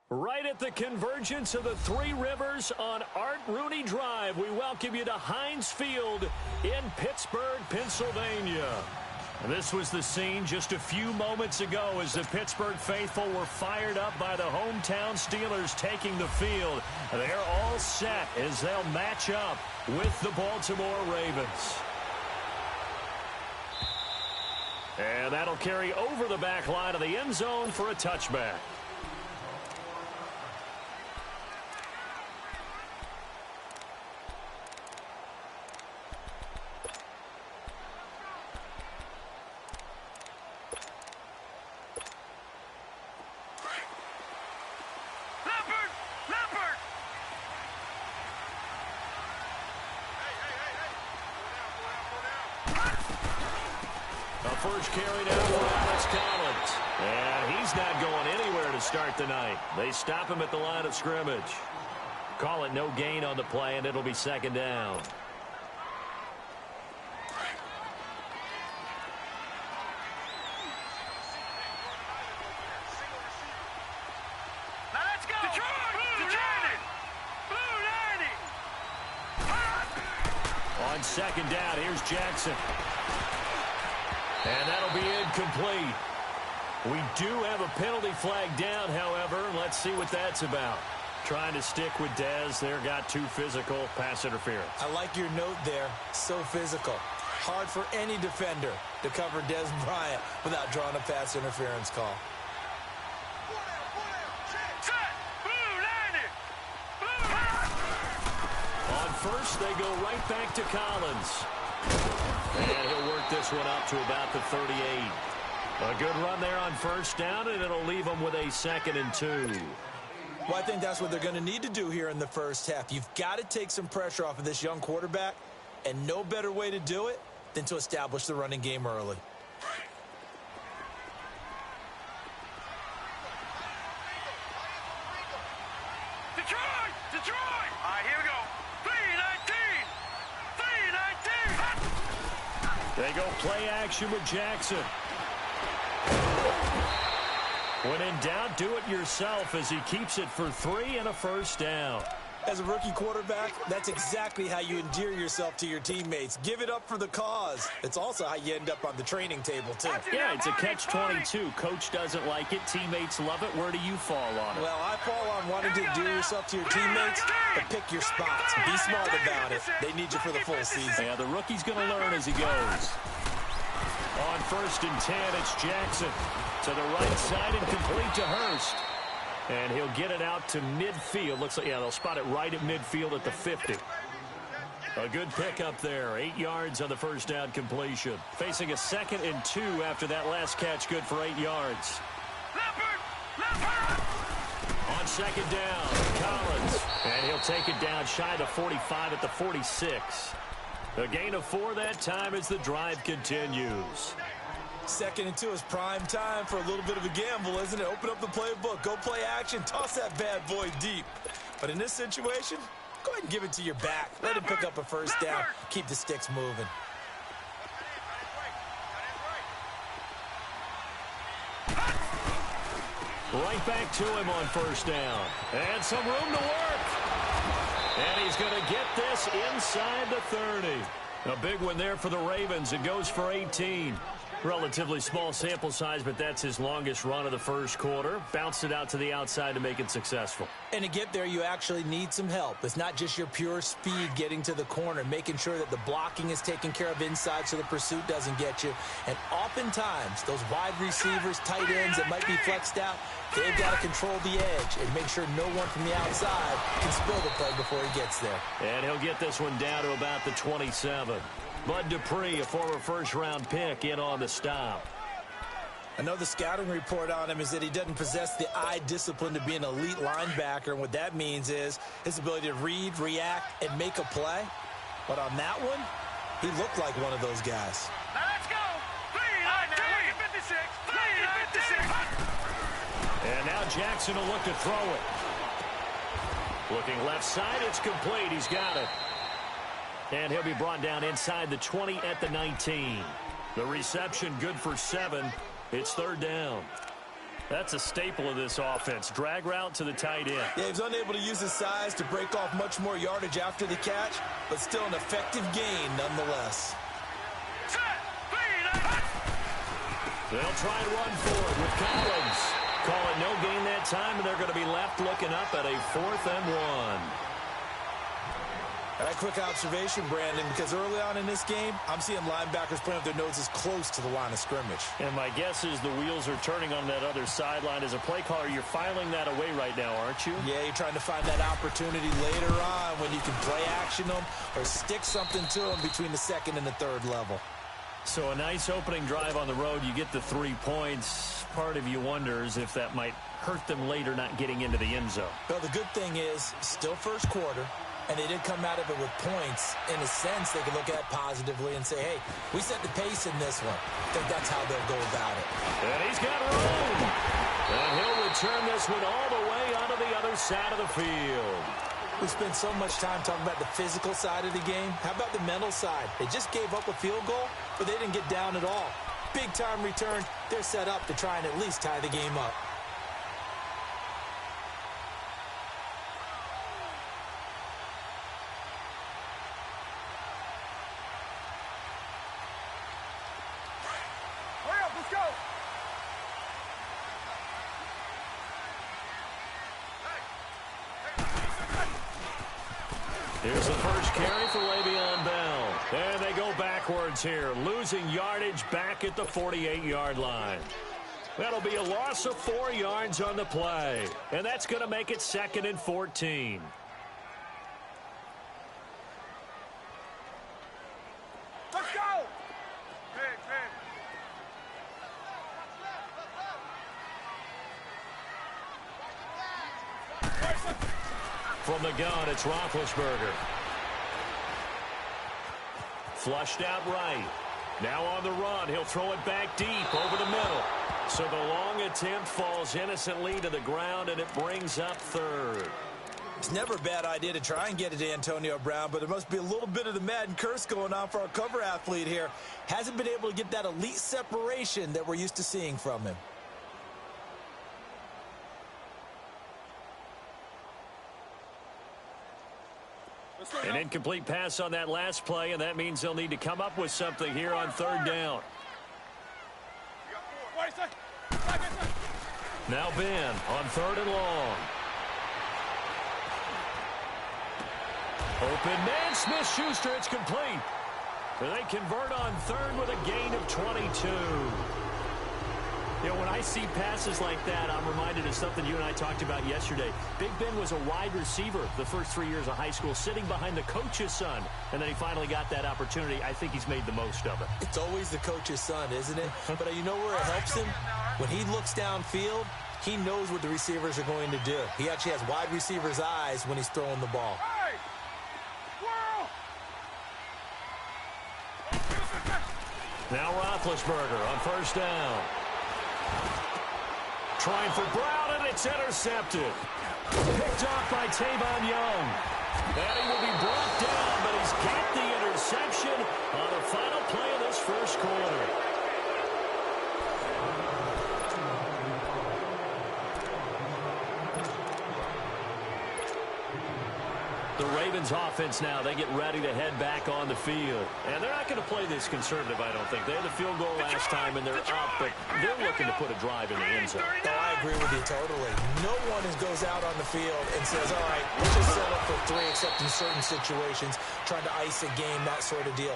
Right at the convergence of the Three Rivers on Art Rooney Drive, we welcome you to Heinz Field in Pittsburgh, Pennsylvania. This was the scene just a few moments ago as the Pittsburgh faithful were fired up by the hometown Steelers taking the field. They're all set as they'll match up with the Baltimore Ravens. And that'll carry over the back line of the end zone for a touchback. First carry now for Alex Collins. And he's not going anywhere to start the night. They stop him at the line of scrimmage. Call it no gain on the play, and it'll be second down. Now let's go! On second down, here's Jackson. And that'll be incomplete. We do have a penalty flag down, however. Let's see what that's about. Trying to stick with Dez. There got too physical. Pass interference. I like your note there. So physical. Hard for any defender to cover Dez Bryant without drawing a pass interference call. On first, they go right back to Collins. And he'll work this one up to about the 38. A good run there on first down, and it'll leave them with a 2nd and 2. Well, I think that's what they're going to need to do here in the first half. You've got to take some pressure off of this young quarterback, and no better way to do it than to establish the running game early. Detroit! All right, here we go. 3-19! They go play action with Jackson. When in doubt, do it yourself as he keeps it for 3 and a first down. As a rookie quarterback, that's exactly how you endear yourself to your teammates. Give it up for the cause. It's also how you end up on the training table, too. Yeah, it's a catch-22. Coach doesn't like it. Teammates love it. Where do you fall on it? Well, I fall on wanting to endear yourself to your teammates, but pick your spots. Be smart about it. They need you for the full season. Yeah, the rookie's going to learn as he goes. On 1st and 10, it's Jackson. To the right side and complete to Hurst. And he'll get it out to midfield. Looks like, yeah, they'll spot it right at midfield at the 50. A good pickup there. 8 yards on the first down completion. Facing a 2nd and 2 after that last catch. Good for 8 yards. On second down, Collins. And he'll take it down shy of the 45 at the 46. A gain of 4 that time as the drive continues. 2nd and 2 is prime time for a little bit of a gamble, isn't it? Open up the playbook, go play action, toss that bad boy deep. But in this situation, go ahead and give it to your back. Let him pick up a first down. Keep the sticks moving. Right back to him on first down. And some room to work. And he's going to get this inside the 30. A big one there for the Ravens. It goes for 18. Relatively small sample size, but that's his longest run of the first quarter. Bounced it out to the outside to make it successful. And to get there, you actually need some help. It's not just your pure speed getting to the corner, making sure that the blocking is taken care of inside so the pursuit doesn't get you. And oftentimes, those wide receivers, tight ends that might be flexed out, they've got to control the edge and make sure no one from the outside can spill the play before he gets there. And he'll get this one down to about the 27. Bud Dupree, a former first-round pick, in on the stop. I know the scouting report on him is that he doesn't possess the eye discipline to be an elite linebacker, and what that means is his ability to read, react, and make a play. But on that one, he looked like one of those guys. Now let's go. 3-19. 56. 3-56. And now Jackson will look to throw it. Looking left side, it's complete. He's got it. And he'll be brought down inside the 20 at the 19. The reception good for 7. It's third down. That's a staple of this offense. Drag route to the tight end. Yeah, he was unable to use his size to break off much more yardage after the catch, but still an effective gain nonetheless. Set. 3-19. They'll try and run for it with Collins. Call it no gain that time, and they're going to be left looking up at a 4th and 1. A quick observation, Brandon, because early on in this game, I'm seeing linebackers playing with their noses close to the line of scrimmage. And my guess is the wheels are turning on that other sideline. As a play caller, you're filing that away right now, aren't you? Yeah, you're trying to find that opportunity later on when you can play action them or stick something to them between the second and the third level. So a nice opening drive on the road. You get the 3 points. Part of you wonders if that might hurt them later not getting into the end zone. Well, the good thing is, still first quarter. And they did come out of it with points. In a sense, they can look at it positively and say, hey, we set the pace in this one. I think that's how they'll go about it. And he's got room. And he'll return this one all the way onto the other side of the field. We spent so much time talking about the physical side of the game. How about the mental side? They just gave up a field goal, but they didn't get down at all. Big-time return. They're set up to try and at least tie the game up. Here's the first carry for Le'Veon Bell. And they go backwards here, losing yardage back at the 48-yard line. That'll be a loss of 4 yards on the play. And that's going to make it 2nd and 14. Let's go. Big. From the gun, it's Roethlisberger. Flushed out right. Now on the run, he'll throw it back deep over the middle. So the long attempt falls innocently to the ground, and it brings up 3rd. It's never a bad idea to try and get it to Antonio Brown, but there must be a little bit of the Madden curse going on for our cover athlete here. Hasn't been able to get that elite separation that we're used to seeing from him. An incomplete pass on that last play, and that means they'll need to come up with something here on 3rd down. Now Ben on 3rd and long. Open man, Smith-Schuster, it's complete. And they convert on 3rd with a gain of 22. You know, when I see passes like that, I'm reminded of something you and I talked about yesterday. Big Ben was a wide receiver the first 3 years of high school, sitting behind the coach's son, and then he finally got that opportunity. I think he's made the most of it. It's always the coach's son, isn't it? But you know where it helps him? When he looks downfield, he knows what the receivers are going to do. He actually has wide receivers' eyes when he's throwing the ball. Now Roethlisberger on 1st down. Trying for Brown, and it's intercepted. Picked off by Tavon Young. And he will be brought down, but he's got the interception on the final play of this first quarter. The Ravens offense now, they get ready to head back on the field. And they're not going to play this conservative, I don't think. They had the field goal last time, and they're up, but they're looking to put a drive in the end zone. Oh, I agree with you totally. No one goes out on the field and says, all right, let's just set up for 3, except in certain situations, trying to ice a game, that sort of deal.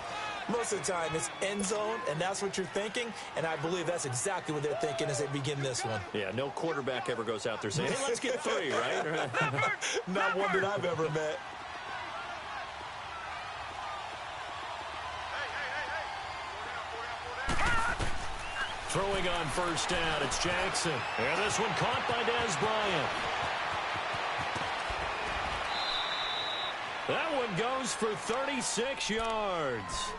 Most of the time, it's end zone, and that's what you're thinking, and I believe that's exactly what they're thinking as they begin this one. Yeah, no quarterback ever goes out there saying, hey, let's get 3, right? Not one that I've ever met. Throwing on first down, it's Jackson. And this one caught by Dez Bryant. That one goes for 36 yards.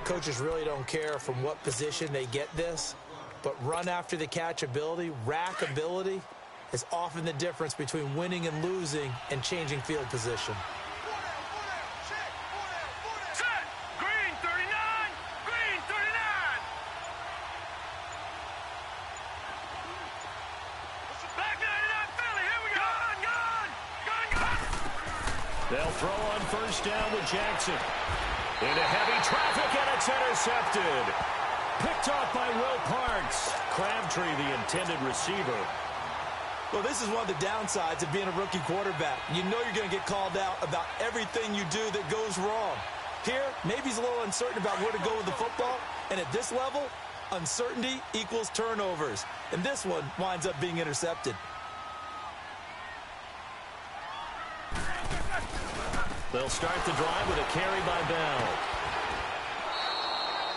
Coaches really don't care from what position they get this, but run after the catch ability, rack ability, is often the difference between winning and losing and changing field position. They'll throw on first down with Jackson. Into heavy traffic, and it's intercepted. Picked off by Will Parks. Crabtree, the intended receiver. Well, this is one of the downsides of being a rookie quarterback. You know you're going to get called out about everything you do that goes wrong. Here, maybe he's a little uncertain about where to go with the football, and at this level, uncertainty equals turnovers. And this one winds up being intercepted. They'll start the drive with a carry by Bell.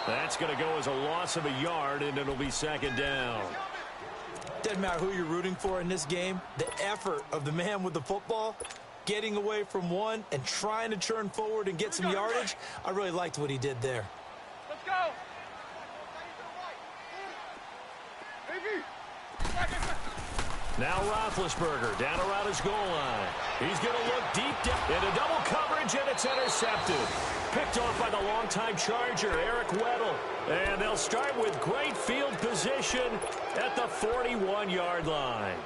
That's going to go as a loss of a yard, and it'll be second down. Doesn't matter who you're rooting for in this game. The effort of the man with the football, getting away from one and trying to turn forward and get some yardage, I really liked what he did there. Let's go. Now Roethlisberger down around his goal line. He's going to look deep down into double coverage, and it's intercepted. Picked off by the longtime Charger, Eric Weddle. And they'll start with great field position at the 41-yard line.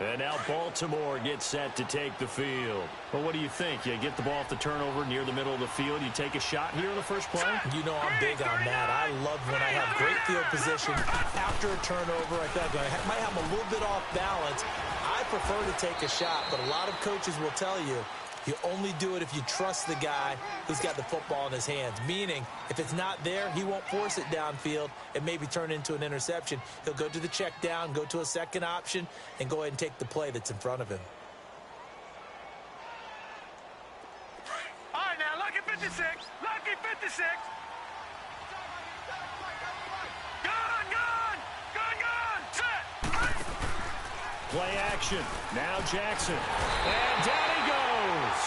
And now Baltimore gets set to take the field. Well, what do you think? You get the ball off the turnover near the middle of the field. You take a shot here in the first play? You know I'm big on that. I love when I have great field position after a turnover. I feel like I might have a little bit off balance. I prefer to take a shot, but a lot of coaches will tell you, you only do it if you trust the guy who's got the football in his hands. Meaning, if it's not there, he won't force it downfield and maybe turn into an interception. He'll go to the check down, go to a second option, and go ahead and take the play that's in front of him. All right, now, lucky 56. Lucky 56. Gun. Set. Play action. Now Jackson. And down he goes.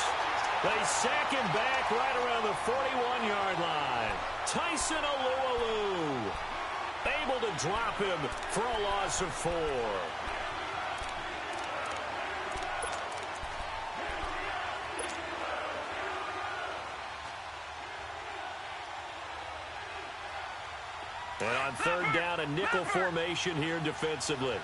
They sack him back right around the 41-yard line. Tyson Alualu able to drop him for a loss of 4. And on third down, a nickel formation here defensively.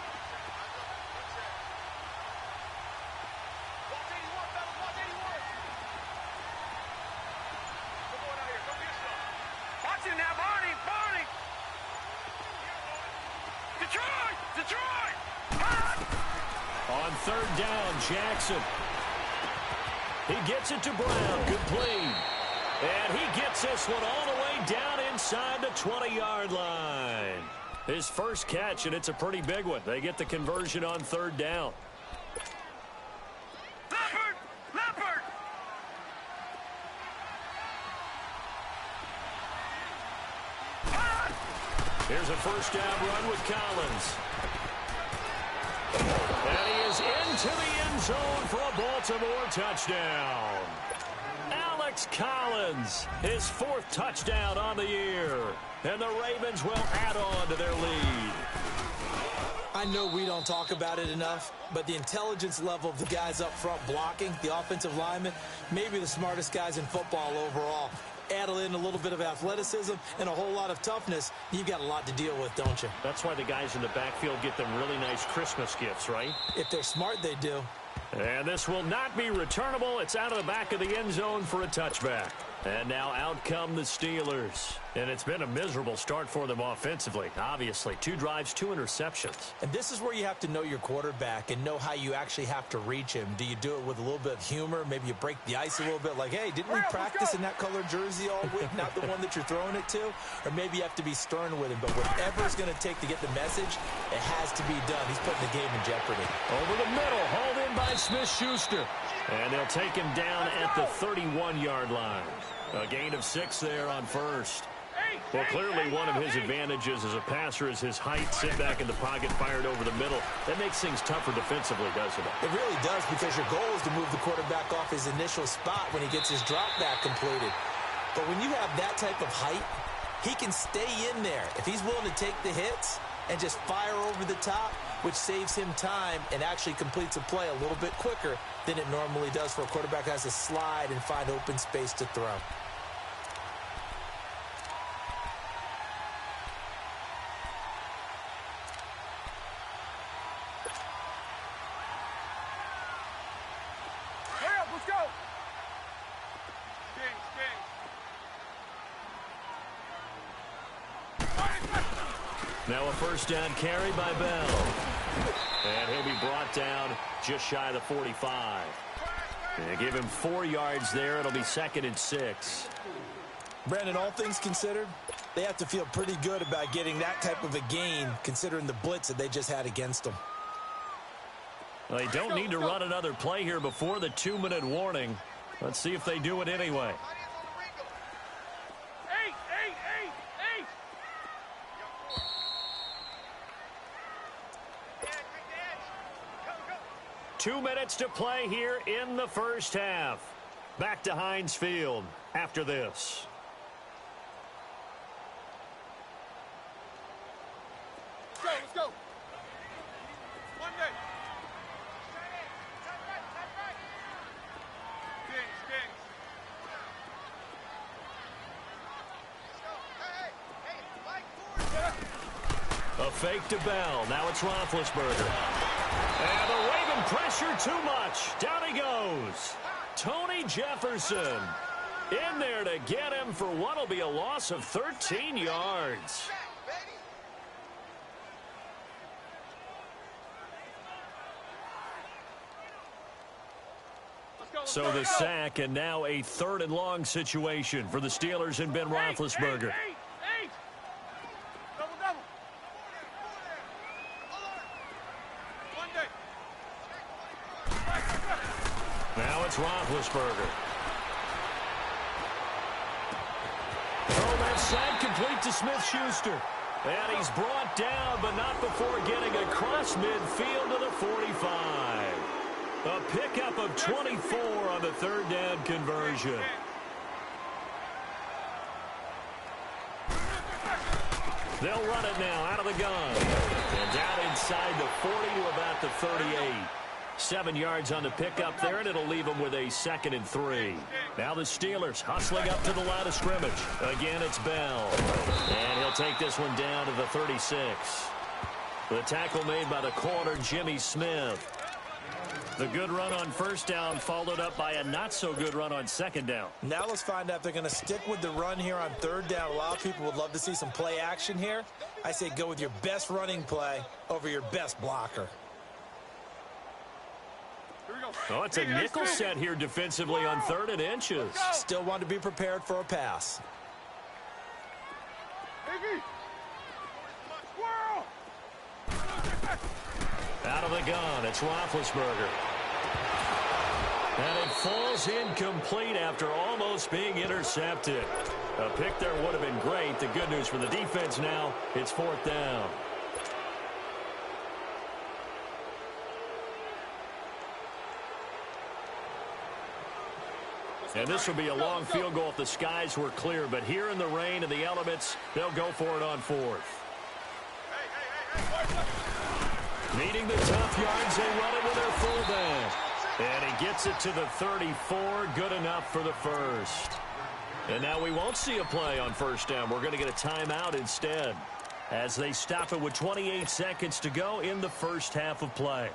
On third down, Jackson. He gets it to Brown. Complete. And he gets this one all the way down inside the 20-yard line. His first catch, and it's a pretty big one. They get the conversion on third down. Leopard! Here's a first down run with Collins. And he is into the end zone for a Baltimore touchdown. Alex Collins, his 4th touchdown on the year. And the Ravens will add on to their lead. I know we don't talk about it enough, but the intelligence level of the guys up front blocking, the offensive linemen, maybe the smartest guys in football overall. add in a little bit of athleticism and a whole lot of toughness, you've got a lot to deal with, don't you? That's why the guys in the backfield get them really nice Christmas gifts, right? If they're smart, they do. And this will not be returnable. It's out of the back of the end zone for a touchback. And now out come the Steelers. And it's been a miserable start for them offensively. Obviously, 2 drives, 2 interceptions. And this is where you have to know your quarterback and know how you actually have to reach him. Do you do it with a little bit of humor? Maybe you break the ice a little bit like, hey, didn't we practice in that color jersey all week, not the one that you're throwing it to? Or maybe you have to be stern with him. But whatever it's going to take to get the message, it has to be done. He's putting the game in jeopardy. Over the middle, hauled in by Smith-Schuster. And they'll take him down at the 31-yard line. A gain of 6 there on first. Well, clearly one of his advantages as a passer is his height. Sit back in the pocket, fired over the middle. That makes things tougher defensively, doesn't it? It really does, because your goal is to move the quarterback off his initial spot when he gets his drop back completed. But when you have that type of height, he can stay in there. If he's willing to take the hits and just fire over the top, which saves him time and actually completes a play a little bit quicker than it normally does for a quarterback that has to slide and find open space to throw. Hurry up, let's go. Now a first down carry by Bell. And he'll be brought down just shy of the 45. And give him 4 yards there. It'll be 2nd and 6. Brandon, all things considered, they have to feel pretty good about getting that type of a gain, considering the blitz that they just had against them. Well, they don't need to run another play here before the 2-minute warning. Let's see if they do it anyway. 2 minutes to play here in the first half. Back to Heinz Field after this. Let's go. One day. Dings. A fake to Bell. Now it's Roethlisberger. And the Raven pressure too much. Down he goes. Tony Jefferson in there to get him for what will be a loss of 13 yards. So the sack, and now a 3rd and long situation for the Steelers and Ben Roethlisberger. Double. Now it's Roethlisberger. Oh, that sack complete to Smith-Schuster. And he's brought down, but not before getting across midfield to the 45. A pickup of 24 on the 3rd down conversion. They'll run it now out of the gun. And down inside the 40 to about the 38. 7 yards on the pickup there, and it'll leave them with a 2nd and 3. Now the Steelers hustling up to the line of scrimmage. Again, it's Bell. And he'll take this one down to the 36. The tackle made by the corner, Jimmy Smith. The good run on first down followed up by a not-so-good run on 2nd down. Now let's find out if they're going to stick with the run here on 3rd down. A lot of people would love to see some play action here. I say go with your best running play over your best blocker. Oh, it's a nickel set here defensively on 3rd and inches. Still want to be prepared for a pass. Out of the gun, it's Roethlisberger. And it falls incomplete after almost being intercepted. A pick there would have been great. The good news for the defense now, it's 4th down. And this will be a long field goal if the skies were clear. But here in the rain and the elements, they'll go for it on 4th. Needing the tough yards, they run it with their fullback. And he gets it to the 34. Good enough for the first. And now we won't see a play on first down. We're going to get a timeout instead as they stop it with 28 seconds to go in the first half of play.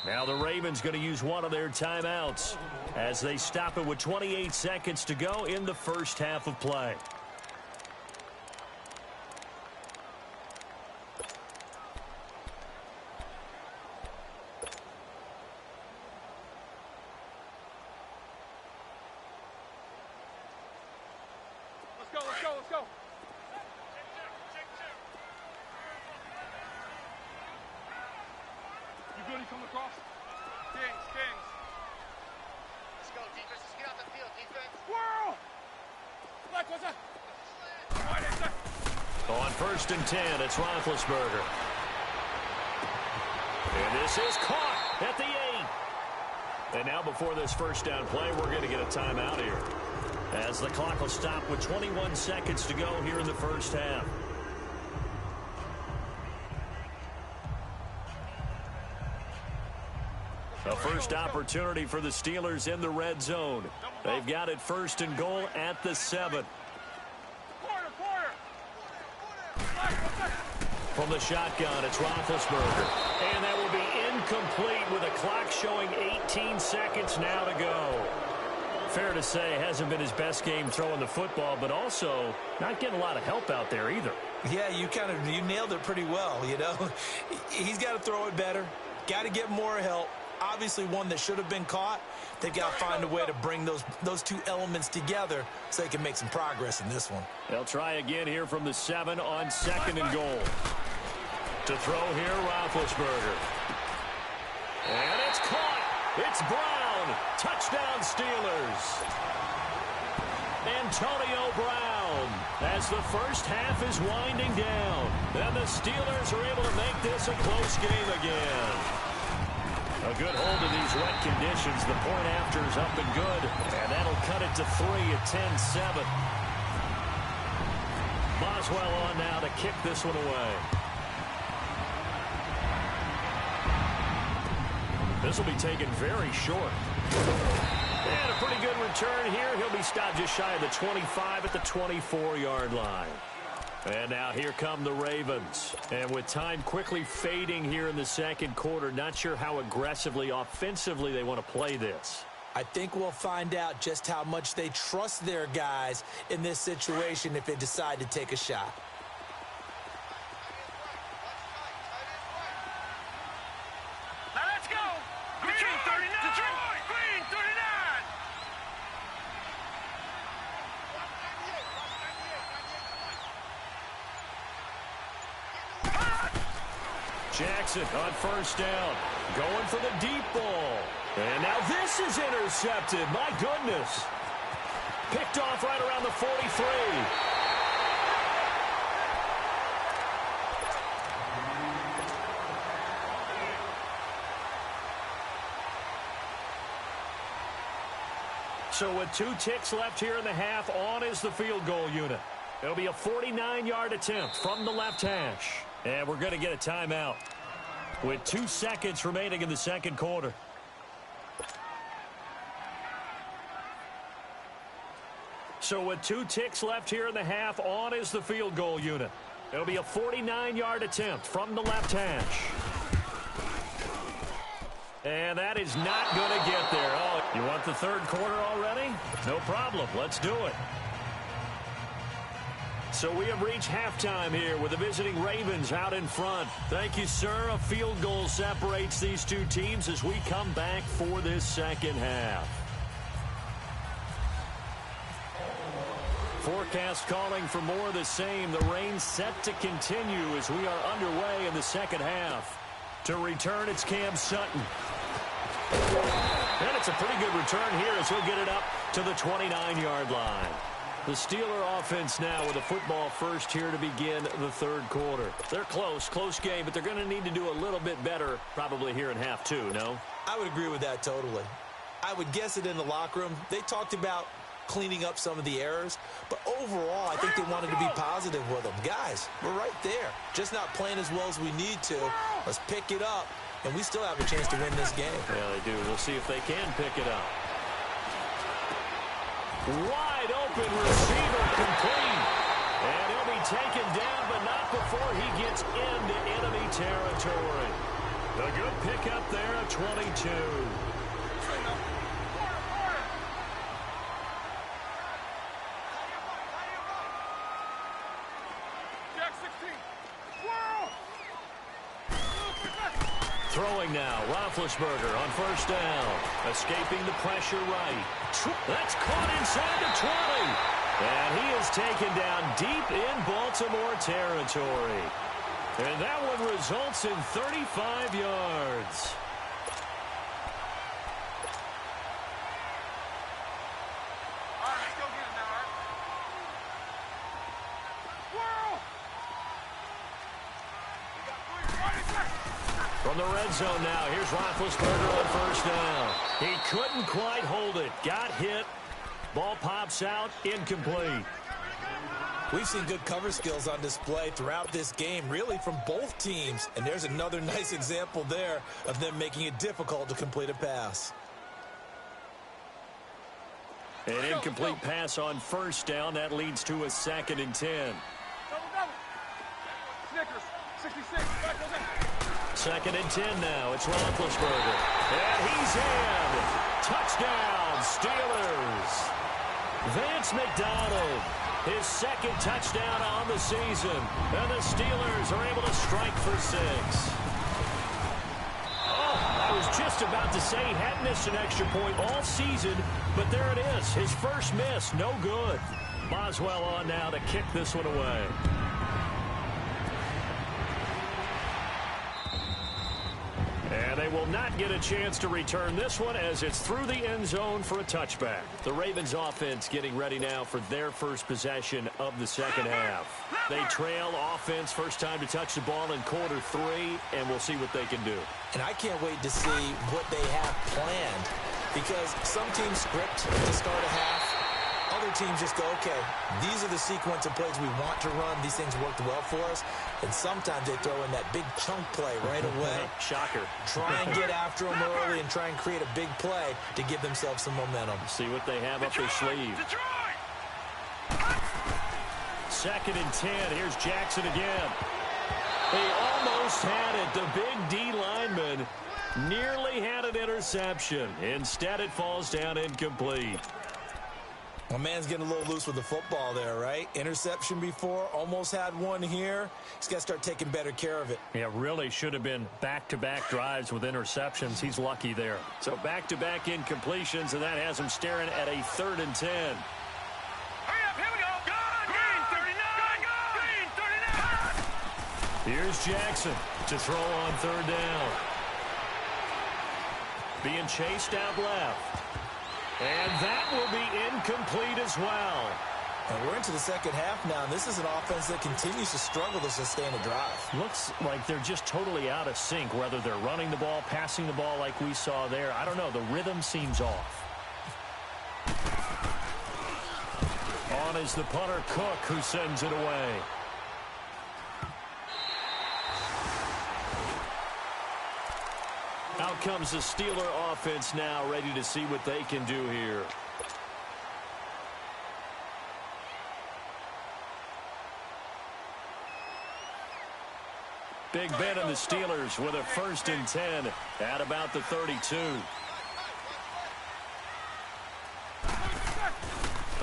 Now the Ravens going to use one of their timeouts as they stop it with 28 seconds to go in the first half of play. Let's go. You good? He coming across? Kings. Let's go, defense. Let's get out the field, defense. Whirl! What's that? On first and 10, it's Roethlisberger. And this is caught at the 8. And now before this first down play, we're going to get a timeout here, as the clock will stop with 21 seconds to go here in the first half. A first opportunity for the Steelers in the red zone. They've got it first and goal at the 7. From the shotgun, it's Roethlisberger. And that will be incomplete with a clock showing 18 seconds now to go. Fair to say, hasn't been his best game throwing the football, but also not getting a lot of help out there either. Yeah, you nailed it pretty well, you know. He's got to throw it better, got to get more help. Obviously one that should have been caught. They've got to find a way to bring those two elements together so they can make some progress in this one. They'll try again here from the 7 on second and goal. To throw here, Roethlisberger. And it's caught. It's Brown. Touchdown, Steelers. Antonio Brown, as the first half is winding down. And the Steelers are able to make this a close game again. A good hold of these wet conditions. The point after is up and good. And that'll cut it to 3 at 10-7. Boswell on now to kick this one away. This will be taken very short. And a pretty good return here. He'll be stopped just shy of the 25 at the 24-yard line. And now here come the Ravens. And with time quickly fading here in the second quarter, not sure how aggressively, offensively they want to play this. I think we'll find out just how much they trust their guys in this situation if they decide to take a shot. Now let's go. Green 39. Detroit. Green 39. Jackson on first down, going for the deep ball. And now this is intercepted. My goodness. Picked off right around the 43. So with 2 ticks left here in the half, on is the field goal unit. It'll be a 49-yard attempt from the left hash. And we're going to get a timeout with 2 seconds remaining in the second quarter. So with 2 ticks left here in the half, on is the field goal unit. It'll be a 49-yard attempt from the left hash. And that is not going to get there. Oh, you want the third quarter already? No problem. Let's do it. So we have reached halftime here with the visiting Ravens out in front. Thank you, sir. A field goal separates these two teams as we come back for this second half. Forecast calling for more of the same. The rain set to continue as we are underway in the second half. To return, it's Cam Sutton. And it's a pretty good return here as he'll get it up to the 29-yard line. The Steeler offense now with a football first here to begin the third quarter. They're close game, but they're going to need to do a little bit better probably here in half 2, no? I would agree with that totally. I would guess it in the locker room. They talked about cleaning up some of the errors, but overall, I think they wanted to be positive with them. Guys, we're right there. Just not playing as well as we need to. Let's pick it up, and we still have a chance to win this game. Yeah, they do. We'll see if they can pick it up. Wide open receiver complete. And he'll be taken down, but not before he gets into enemy territory. A good pickup there at 22. Throwing now, Roethlisberger on first down. Escaping the pressure right. That's caught inside the 20. And he is taken down deep in Baltimore territory. And that one results in 35 yards. All right, let's go get him now, all right? From the red zone now, here's Roethlisberger on first down. He couldn't quite hold it. Got hit. Ball pops out, incomplete. We've seen good cover skills on display throughout this game, really from both teams. And there's another nice example there of them making it difficult to complete a pass. An incomplete pass on first down. That leads to a 2nd and 10. Double. Snickers, 66. Back, go back. 2nd and 10 now. It's Roethlisberger. And he's in. Touchdown, Steelers. Vance McDonald, his 2nd touchdown on the season. And the Steelers are able to strike for 6. I was just about to say he hadn't missed an extra point all season, but there it is. His first miss, no good. Boswell on now to kick this one away. And they will not get a chance to return this one as it's through the end zone for a touchback. The Ravens offense getting ready now for their first possession of the second half. They trail offense, first time to touch the ball in quarter 3, and we'll see what they can do. And I can't wait to see what they have planned, because some teams script to start a half. Other teams just go, okay, these are the sequence of plays we want to run. These things worked well for us. And sometimes they throw in that big chunk play right away. Shocker. Try and get after them early and try and create a big play to give themselves some momentum. See what they have up their sleeve. 2nd and 10. Here's Jackson again. He almost had it. The big D lineman nearly had an interception. Instead, it falls down incomplete. Well, man's getting a little loose with the football there, right? Interception before, almost had one here. He's got to start taking better care of it. Yeah, really should have been back-to-back drives with interceptions. He's lucky there. So back-to-back incompletions, and that has him staring at a 3rd and 10. Hurry up, here we go. Green 39. Green 39. Here's Jackson to throw on 3rd down. Being chased out left. And that will be incomplete as well. And we're into the second half now, and this is an offense that continues to struggle to sustain a drive. Looks like they're just totally out of sync, whether they're running the ball, passing the ball like we saw there. I don't know. The rhythm seems off. On is the punter, Cook, who sends it away. Out comes the Steeler offense now, ready to see what they can do here. Big Ben and the Steelers with a 1st and 10 at about the 32.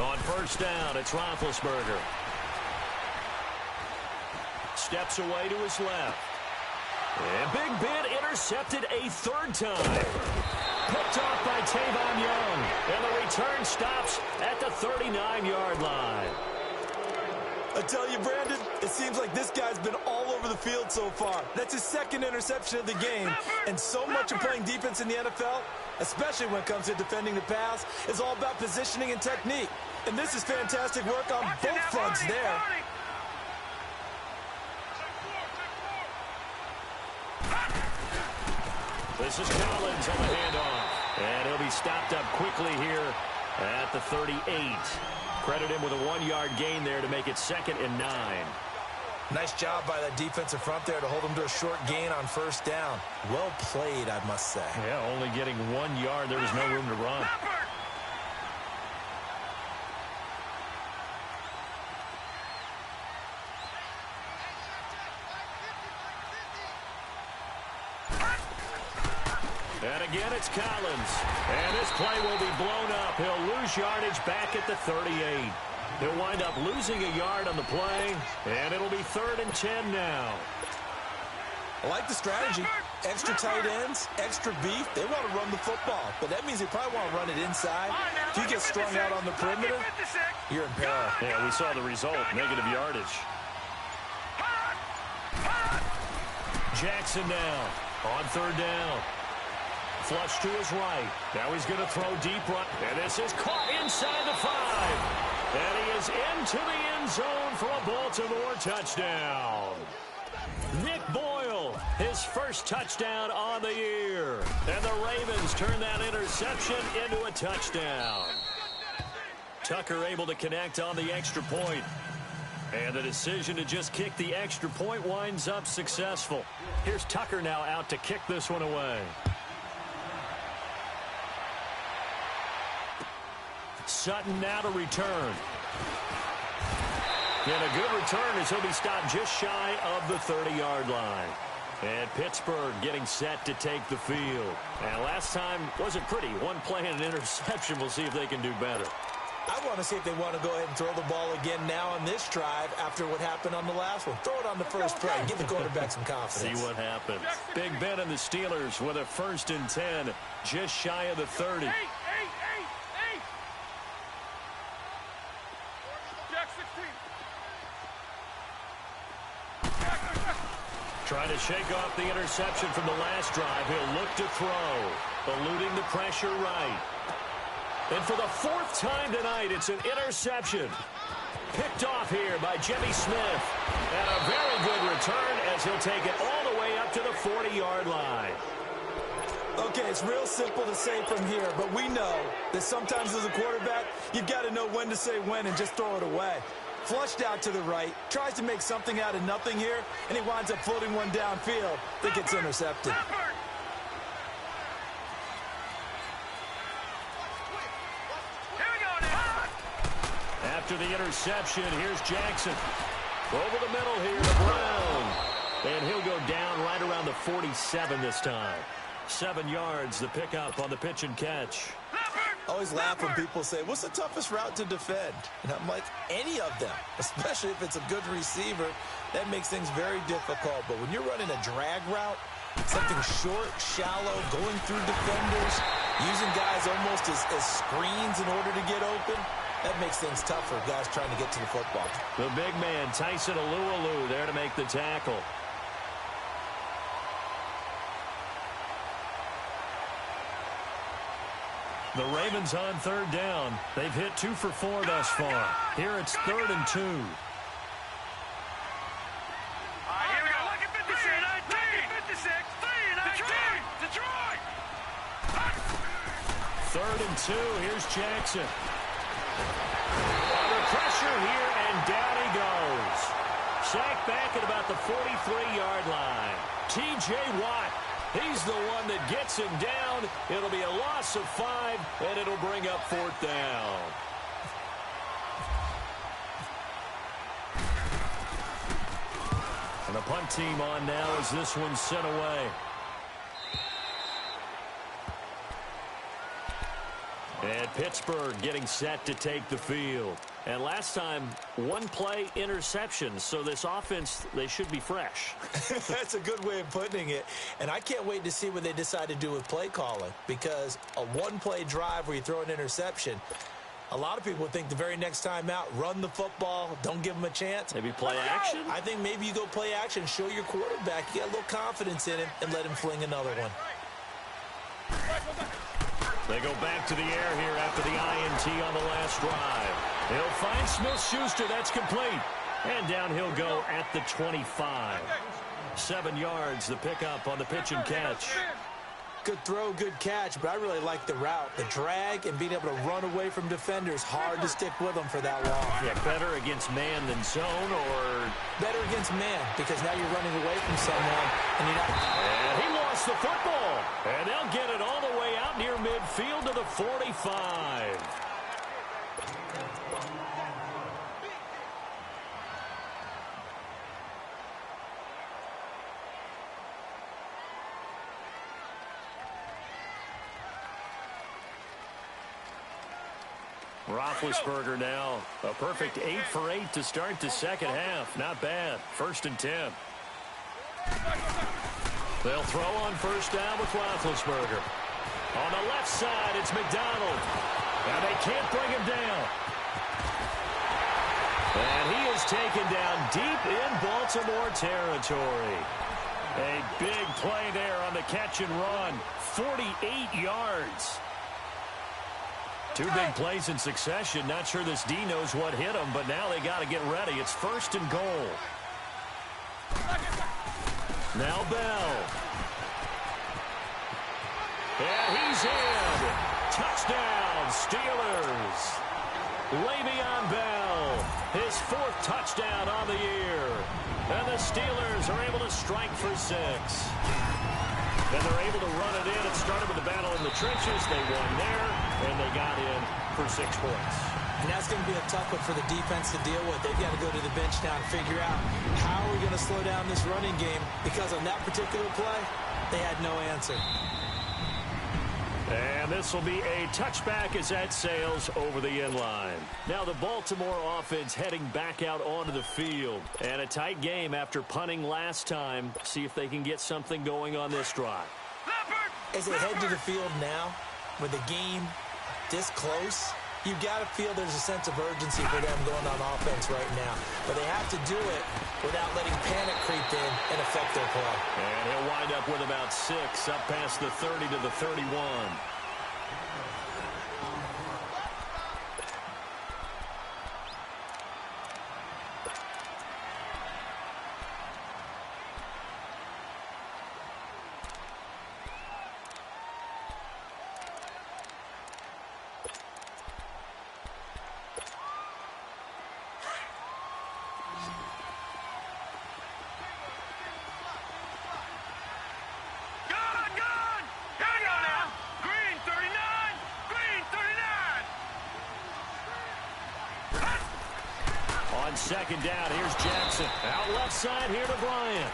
On first down, it's Roethlisberger. Steps away to his left. And Big Ben intercepted a 3rd time. Picked off by Tavon Young. And the return stops at the 39-yard line. I tell you, Brandon, it seems like this guy's been all over the field so far. That's his 2nd interception of the game. And so much of playing defense in the NFL, especially when it comes to defending the pass, is all about positioning and technique. And this is fantastic work on both fronts there. This is Collins on the handoff. And he'll be stopped up quickly here at the 38. Credit him with a 1-yard gain there to make it 2nd and 9. Nice job by that defensive front there to hold him to a short gain on first down. Well played, I must say. Yeah, only getting 1 yard. There was no room to run. And again, it's Collins. And this play will be blown up. He'll lose yardage back at the 38. He'll wind up losing a yard on the play, and it'll be 3rd and 10 now. I like the strategy. Extra tight ends, extra beef. They want to run the football, but that means they probably want to run it inside. If you get strung out on the perimeter, you're in peril. Yeah, we saw the result, negative yardage. Jackson now on 3rd down. Flush to his right. Now he's going to throw deep right. And this is caught inside the 5. And he is into the end zone for a Baltimore touchdown. Nick Boyle, his first touchdown on the year. And the Ravens turn that interception into a touchdown. Tucker able to connect on the extra point. And the decision to just kick the extra point winds up successful. Here's Tucker now out to kick this one away. Sutton now to return. And a good return as he'll be stopped just shy of the 30-yard line. And Pittsburgh getting set to take the field. And last time wasn't pretty. One play and an interception. We'll see if they can do better. I want to see if they want to go ahead and throw the ball again now on this drive after what happened on the last one. Throw it on the first play. Give the quarterback some confidence. See what happens. Big Ben and the Steelers with a 1st and 10 just shy of the 30. Trying to shake off the interception from the last drive. He'll look to throw. Eluding the pressure right. And for the 4th time tonight, it's an interception. Picked off here by Jimmy Smith. And a very good return as he'll take it all the way up to the 40-yard line. Okay, it's real simple to say from here, but we know that sometimes as a quarterback, you've got to know when to say when and just throw it away. Flushed out to the right, tries to make something out of nothing here, and he winds up floating one downfield that gets intercepted. After the interception, here's Jackson. Over the middle here to Brown. And he'll go down right around the 47 this time. 7 yards, the pickup on the pitch and catch. I always laugh when people say, what's the toughest route to defend? And I'm like, any of them, especially if it's a good receiver. That makes things very difficult. But when you're running a drag route, something short, shallow, going through defenders, using guys almost as screens in order to get open, that makes things tough for guys trying to get to the football. The big man, Tyson Alualu, there to make the tackle. The Ravens on 3rd down. They've hit 2 for 4 thus far. Here it's 3rd and 2. Here we go. Look at 56. 56. Detroit. 3rd and 2. Here's Jackson. Under pressure here, and down he goes. Sacked back at about the 43-yard line. T.J. Watt. He's the one that gets him down. It'll be a loss of 5, and it'll bring up 4th down. And the punt team on now as this one's sent away. And Pittsburgh getting set to take the field. And last time, 1 play interception. So this offense, they should be fresh. That's a good way of putting it. And I can't wait to see what they decide to do with play calling. Because a 1-play drive where you throw an interception, a lot of people think the very next time out, run the football, don't give them a chance. Maybe play action? I think maybe you go play action, show your quarterback, you got a little confidence in him, and let him fling another one. They go back to the air here after the INT on the last drive. He'll find Smith-Schuster. That's complete. And down he'll go at the 25. 7 yards, the pickup on the pitch and catch. Good throw, good catch, but I really like the route. The drag and being able to run away from defenders, hard to stick with them for that long. Yeah, better against man than zone, or... Better against man, because now you're running away from someone, and you're not... And he lost the football, and they'll get it all the way out near midfield to the 45. Roethlisberger now, a perfect 8 for 8 to start the second half. Not bad. 1st and 10. They'll throw on first down with Roethlisberger. On the left side, it's McDonald. And they can't bring him down. And he is taken down deep in Baltimore territory. A big play there on the catch and run. 48 yards. 2 big plays in succession. Not sure this D knows what hit him, but now they got to get ready. It's 1st and goal. Now Bell. And he's in. Touchdown, Steelers. Le'Veon Bell, his 4th touchdown on the year. And the Steelers are able to strike for 6. And they're able to run it in. It started with the battle in the trenches. They won there, and they got in for 6 points. And that's going to be a tough one for the defense to deal with. They've got to go to the bench now and figure out how are we going to slow down this running game, because on that particular play, they had no answer. And this will be a touchback as that sails over the end line. Now the Baltimore offense heading back out onto the field. And a tight game after punting last time. See if they can get something going on this drive. As they head to the field now, with the game this close, you've got to feel there's a sense of urgency for them going on offense right now. But they have to do it without letting panic creep in and affect their play. And he'll wind up with about 6 up past the 30 to the 31. Second down, here's Jackson. Out left side here to Bryant.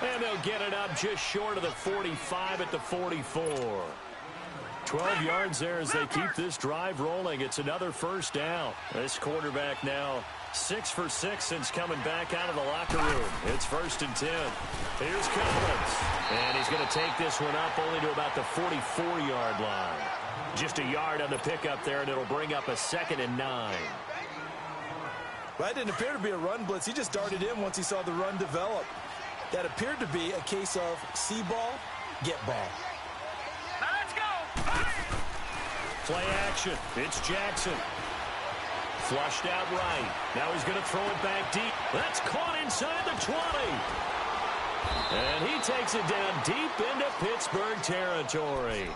And they'll get it up just short of the 45 at the 44. 12 yards there as they keep this drive rolling. It's another first down. This quarterback now 6 for 6 since coming back out of the locker room. It's 1st and 10. Here's Collins. And he's going to take this one up only to about the 44-yard line. Just a yard on the pickup there, and it'll bring up a 2nd and 9. Well, that didn't appear to be a run blitz. He just darted in once he saw the run develop. That appeared to be a case of see ball, get ball. Now let's go. Play action. It's Jackson. Flushed out right. Now he's going to throw it back deep. That's caught inside the 20. And he takes it down deep into Pittsburgh territory.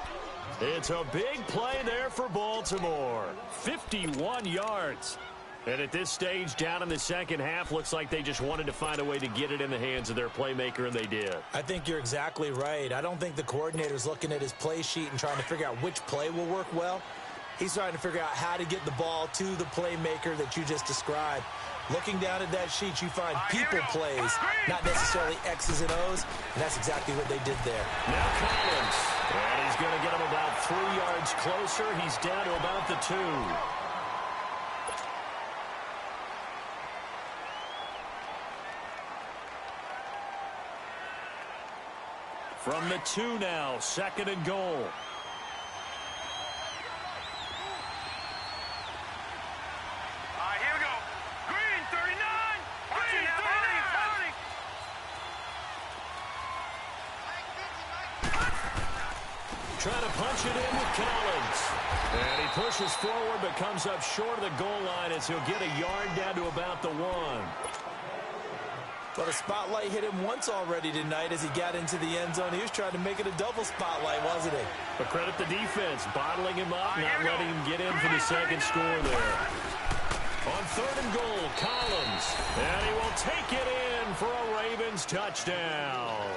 It's a big play there for Baltimore. 51 yards. And at this stage, down in the second half, looks like they just wanted to find a way to get it in the hands of their playmaker, and they did. I think you're exactly right. I don't think the coordinator's looking at his play sheet and trying to figure out which play will work well. He's trying to figure out how to get the ball to the playmaker that you just described. Looking down at that sheet, you find people plays, not necessarily X's and O's, and that's exactly what they did there. Now Collins, and he's going to get him about 3 yards closer. He's down to about the 2. From the 2 now, 2nd and goal. All right, here we go. Green, 39. Green, 39. Trying to punch it in with Collins. And he pushes forward but comes up short of the goal line as he'll get a yard down to about the 1. But a spotlight hit him once already tonight as he got into the end zone. He was trying to make it a double spotlight, wasn't he? But credit the defense, bottling him up, not letting him get in for the second score there. On 3rd and goal, Collins. And he will take it in for a Ravens touchdown.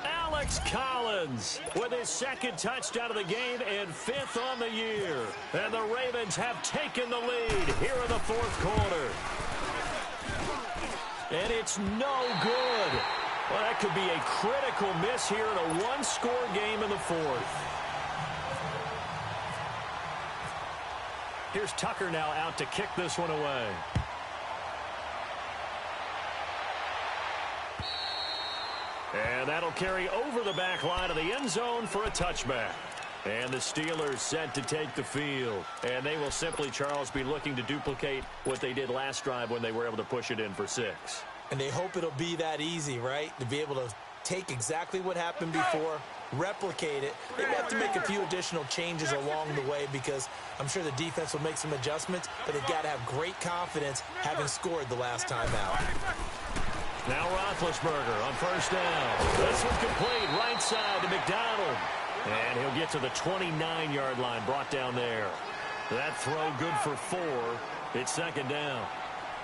Alex Collins with his second touchdown of the game and 5th on the year. And the Ravens have taken the lead here in the 4th quarter. And it's no good. Well, that could be a critical miss here in a one-score game in the 4th. Here's Tucker now out to kick this one away. And that'll carry over the back line of the end zone for a touchback. And the Steelers set to take the field. And they will simply, Charles, be looking to duplicate what they did last drive when they were able to push it in for 6. And they hope it'll be that easy, right? To be able to take exactly what happened before, replicate it. They may have to make a few additional changes along the way because I'm sure the defense will make some adjustments, but they've got to have great confidence having scored the last time out. Now Roethlisberger on 1st down. This one complete, right side to McDonald. And he'll get to the 29-yard line, brought down there. That throw good for 4. It's 2nd down.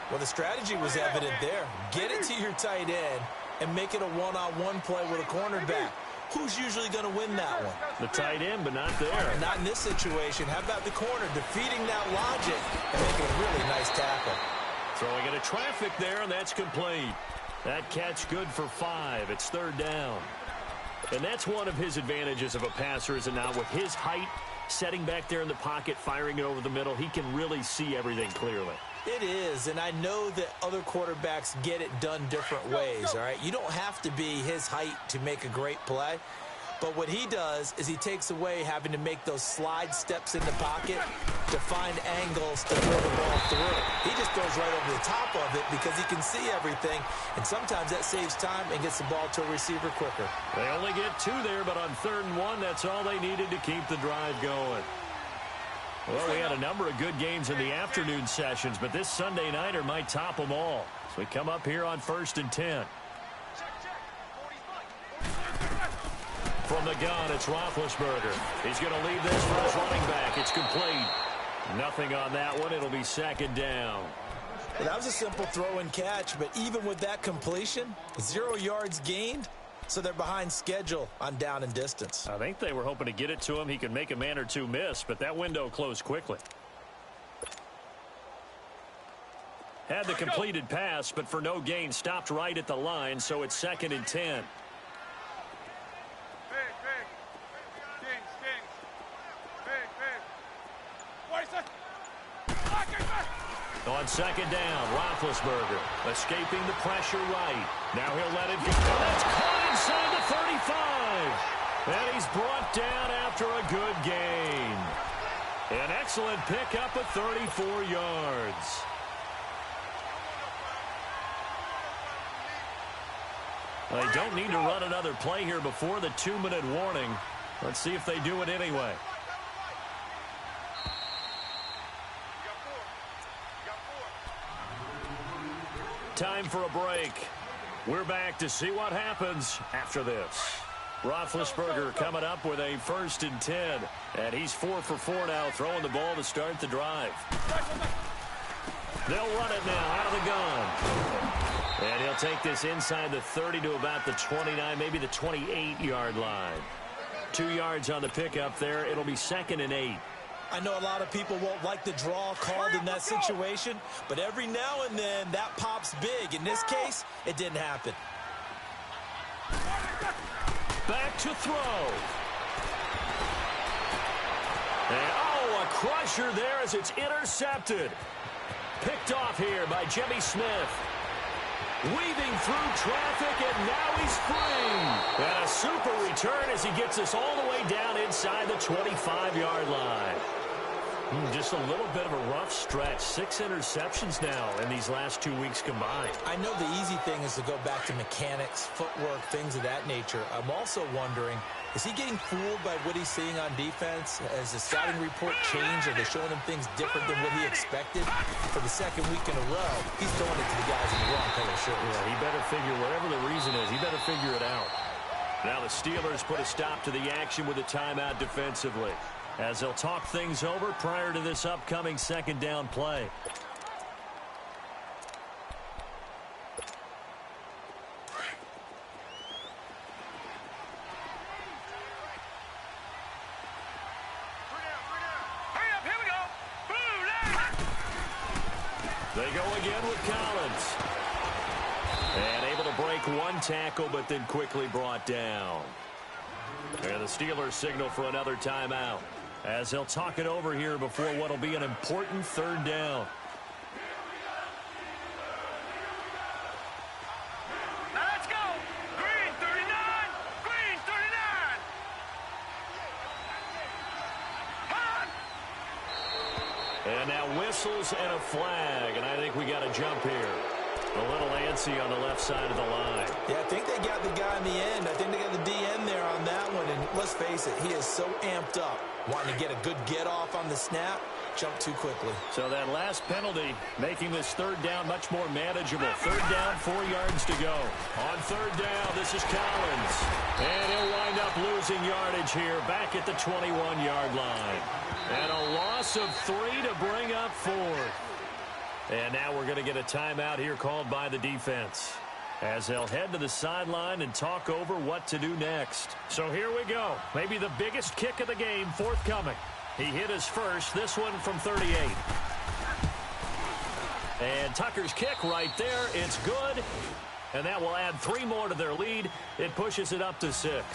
Well, the strategy was evident there. Get it to your tight end and make it a one-on-one play with a cornerback. Who's usually going to win that one? The tight end, but not there. Not in this situation. How about the corner defeating that logic and making a really nice tackle? Throwing into traffic there, and that's complete. That catch good for 5. It's 3rd down. And that's one of his advantages of a passer, is it not? With his height, setting back there in the pocket, firing it over the middle, he can really see everything clearly. It is, and I know that other quarterbacks get it done different ways, all right? You don't have to be his height to make a great play. But what he does is he takes away having to make those slide steps in the pocket to find angles to throw the ball through. He just throws right over the top of it because he can see everything, and sometimes that saves time and gets the ball to a receiver quicker. They only get 2 there, but on 3rd and 1, that's all they needed to keep the drive going. Well, we had a number of good games in the afternoon sessions, but this Sunday nighter might top them all. So we come up here on 1st and 10. From the gun, it's Roethlisberger. He's going to leave this for his running back. It's complete. Nothing on that one. It'll be 2nd down. Well, that was a simple throw and catch, but even with that completion, 0 yards gained, so they're behind schedule on down and distance. I think they were hoping to get it to him. He could make a man or two miss, but that window closed quickly. Had the completed pass, but for no gain, stopped right at the line, so it's 2nd and 10. On 2nd down, Roethlisberger escaping the pressure right. Now he'll let it go. That's caught inside the 35. And he's brought down after a good gain. An excellent pickup of 34 yards. They don't need to run another play here before the 2-minute warning. Let's see if they do it anyway. Time for a break. We're back to see what happens after this. Roethlisberger coming up with a 1st and 10. And he's 4 for 4 now, throwing the ball to start the drive. They'll run it now out of the gun. And he'll take this inside the 30 to about the 29, maybe the 28-yard line. 2 yards on the pickup there. It'll be 2nd and 8. I know a lot of people won't like the draw called in that situation, but every now and then that pops big. In this case, it didn't happen. Back to throw. And, oh, a crusher there as it's intercepted. Picked off here by Jimmy Smith. Weaving through traffic, and now he's free. And a super return as he gets us all the way down inside the 25-yard line. Just a little bit of a rough stretch. 6 interceptions now in these last 2 weeks combined. I know the easy thing is to go back to mechanics, footwork, things of that nature. I'm also wondering, is he getting fooled by what he's seeing on defense? Has the scouting report changed? Are they showing him things different than what he expected? For the second week in a row, he's throwing it to the guys in the wrong color shirts. Yeah, he better figure, whatever the reason is, he better figure it out. Now the Steelers put a stop to the action with a timeout defensively, as they'll talk things over prior to this upcoming second down play. Hurry up, here we go. They go again with Collins. And able to break one tackle, but then quickly brought down. And the Steelers signal for another timeout, as they'll talk it over here before what will be an important third down. Now let's go. Green 39. Green 39. Come on. And now whistles and a flag, and I think we got a jump here. A little antsy on the left side of the line. Yeah, I think they got the guy in the end. I think they got the DN there on that one. And let's face it, he is so amped up, wanting to get a good get off on the snap, jump too quickly. So that last penalty making this third down much more manageable. Third down, 4 yards to go. On third down, this is Collins. And he'll wind up losing yardage here back at the 21-yard line. And a loss of 3 to bring up 4. And now we're going to get a timeout here called by the defense, as they'll head to the sideline and talk over what to do next. So here we go. Maybe the biggest kick of the game forthcoming. He hit his first, this one from 38. And Tucker's kick right there. It's good. And that will add 3 more to their lead. It pushes it up to 6.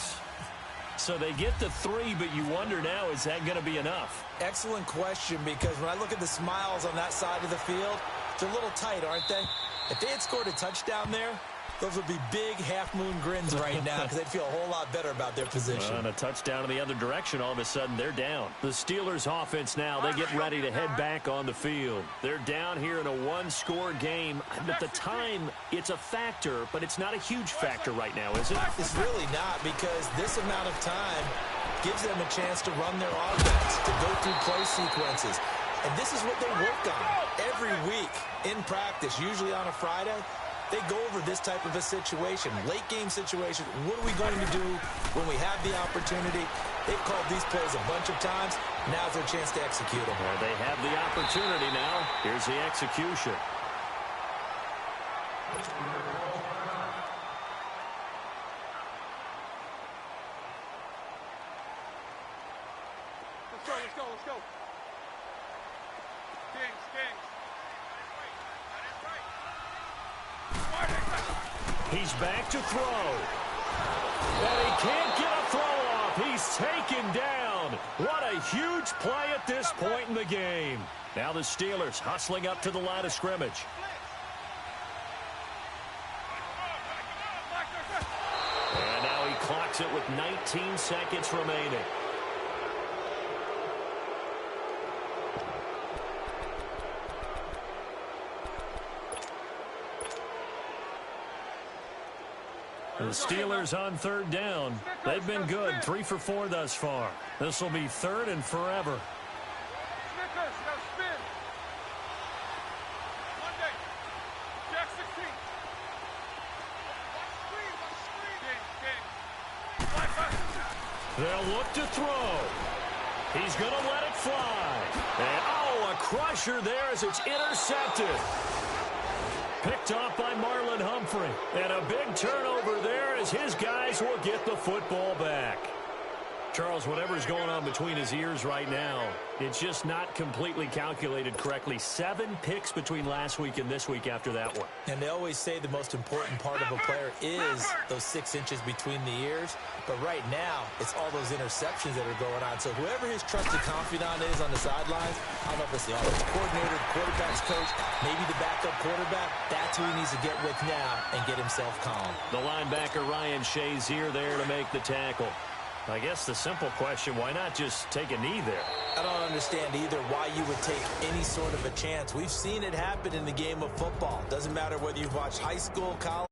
So they get to 3, but you wonder now, is that going to be enough? Excellent question, because when I look at the smiles on that side of the field, they're a little tight, aren't they? If they had scored a touchdown there, those would be big half-moon grins right now, because they'd feel a whole lot better about their position. And a touchdown in the other direction, all of a sudden they're down. The Steelers offense now, they get ready to head back on the field. They're down here in a 1-score game. At the time, it's a factor, but it's not a huge factor right now, is it? It's really not, because this amount of time gives them a chance to run their offense, to go through play sequences. And this is what they work on every week in practice, usually on a Friday. They go over this type of a situation, late game situation. What are we going to do when we have the opportunity? They've called these plays a bunch of times. Now's their chance to execute them. Well, they have the opportunity now. Here's the execution. Let's go. Kings. He's back to throw. And he can't get a throw off. He's taken down. What a huge play at this point in the game. Now the Steelers hustling up to the line of scrimmage. And now he clocks it with 19 seconds remaining. The Steelers on third down. They've been good, 3 for 4 thus far. This will be third and forever. Snickers, now spin. Monday. Jack 16. King. They'll look to throw. He's going to let it fly. And, oh, a crusher there as it's intercepted. Picked off by Marlon Humphrey. And a big turnover there as his guys will get the football back. Charles, whatever's going on between his ears right now, it's just not completely calculated correctly. 7 picks between last week and this week after that one. And they always say the most important part of a player is those 6 inches between the ears. But right now, it's all those interceptions that are going on. So whoever his trusted confidant is on the sidelines, I don't know if it's the offensive coordinator, the quarterback's coach, maybe the backup quarterback, that's who he needs to get with now and get himself calm. The linebacker Ryan Shazier there to make the tackle. I guess the simple question, why not just take a knee there? I don't understand either why you would take any sort of a chance. We've seen it happen in the game of football. Doesn't matter whether you've watched high school, college,